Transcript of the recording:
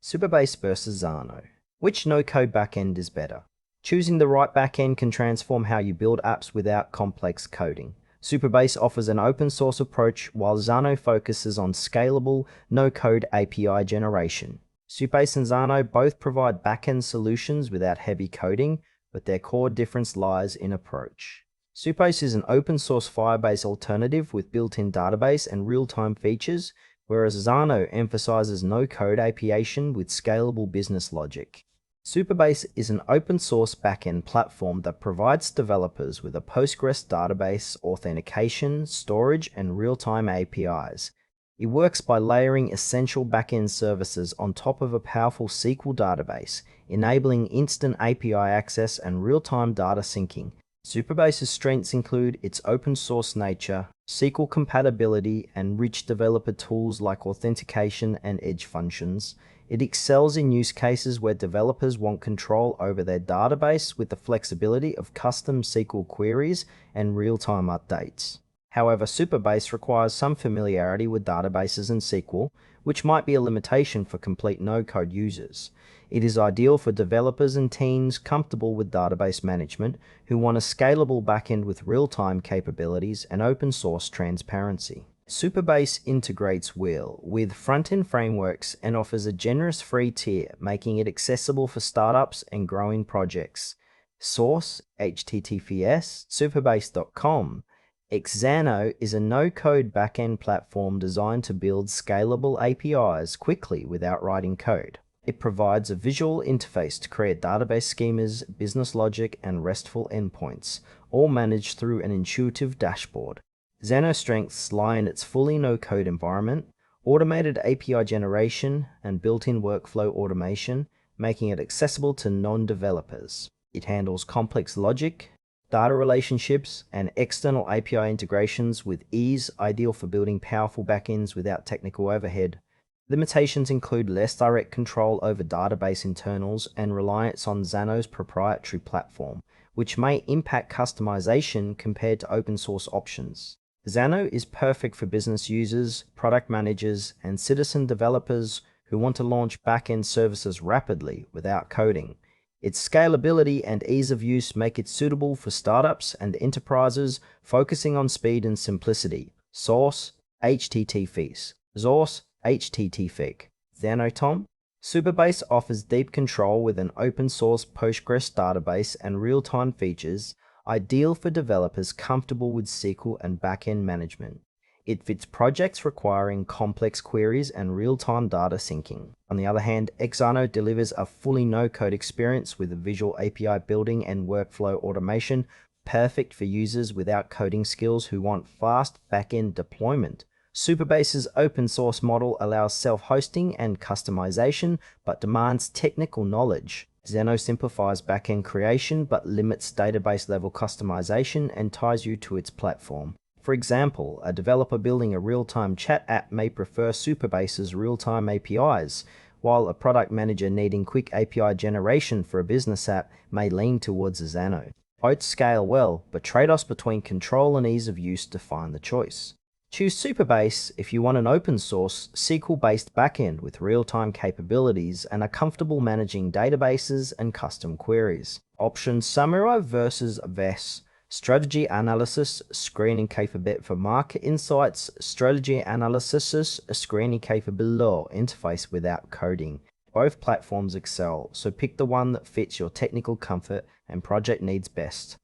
Supabase versus Xano. Which no-code backend is better? Choosing the right backend can transform how you build apps without complex coding. Supabase offers an open-source approach, while Xano focuses on scalable, no-code API generation. Supabase and Xano both provide backend solutions without heavy coding, but their core difference lies in approach. Supabase is an open-source Firebase alternative with built-in database and real-time features, whereas Xano emphasizes no-code application with scalable business logic. Supabase is an open-source backend platform that provides developers with a Postgres database, authentication, storage, and real-time APIs. It works by layering essential backend services on top of a powerful SQL database, enabling instant API access and real-time data syncing. Supabase's strengths include its open-source nature, SQL compatibility, and rich developer tools like authentication and edge functions. It excels in use cases where developers want control over their database with the flexibility of custom SQL queries and real-time updates. However, Supabase requires some familiarity with databases and SQL, which might be a limitation for complete no-code users. It is ideal for developers and teams comfortable with database management who want a scalable backend with real-time capabilities and open-source transparency. Supabase integrates Wheel with front-end frameworks and offers a generous free tier, making it accessible for startups and growing projects. Source: https supabase.com. Xano is a no-code backend platform designed to build scalable APIs quickly without writing code. It provides a visual interface to create database schemas, business logic, and RESTful endpoints, all managed through an intuitive dashboard. Xano's strengths lie in its fully no-code environment, automated API generation, and built-in workflow automation, making it accessible to non-developers. It handles complex logic, data relationships, and external API integrations with ease, ideal for building powerful backends without technical overhead. Limitations include less direct control over database internals and reliance on Xano's proprietary platform, which may impact customization compared to open-source options. Xano is perfect for business users, product managers, and citizen developers who want to launch backend services rapidly without coding. Its scalability and ease of use make it suitable for startups and enterprises focusing on speed and simplicity. Source: https. Source: http. Xano Tom. Supabase offers deep control with an open-source Postgres database and real-time features, ideal for developers comfortable with SQL and backend management. It fits projects requiring complex queries and real-time data syncing. On the other hand, Xano delivers a fully no-code experience with visual API building and workflow automation, perfect for users without coding skills who want fast backend deployment. Supabase's open-source model allows self-hosting and customization, but demands technical knowledge. Xano simplifies backend creation, but limits database-level customization and ties you to its platform. For example, a developer building a real-time chat app may prefer Supabase's real-time APIs, while a product manager needing quick API generation for a business app may lean towards Xano. Both scale well, but trade-offs between control and ease of use define the choice. Choose Supabase if you want an open-source, SQL-based backend with real-time capabilities and are comfortable managing databases and custom queries. Options: Samurai versus VES. Strategy analysis, screening capability for market insights, strategy analysis, a screening capability interface without coding. Both platforms excel, so pick the one that fits your technical comfort and project needs best.